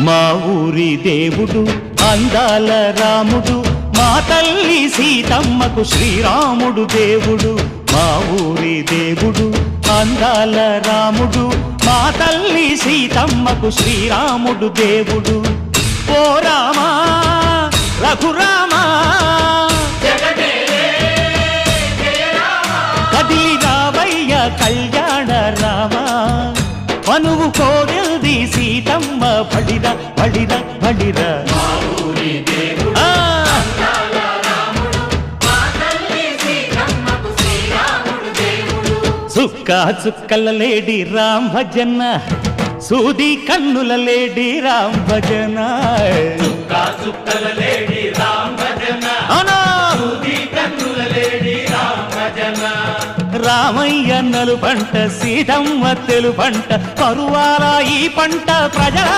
మా ఊరి దేవుడు అందాల రాముడు, మా తల్లి సీతమ్మకు శ్రీరాముడు దేవుడు. మా ఊరి దేవుడు అందాల రాముడు, మా తల్లి సీతమ్మకు శ్రీరాముడు దేవుడు. ఓ రామా రఘురామా కదిలి రావయ్య కళ్యాణ రామా, మనువు కోరెల్ది సీతమ్మ బడిర బడిర బడిర. చుక్క చుక్కల లేడి రామ్ భజన, సూది కన్నుల లేడి రామ్ భజన. చుక్కల లేడి రామ్ భజన, సూది కన్నుల లేడి రామ్ భజన. రామయ్య నలు పంట, సీతమ్మ తెలు పంట, పరువాల ఈ పంట ప్రజల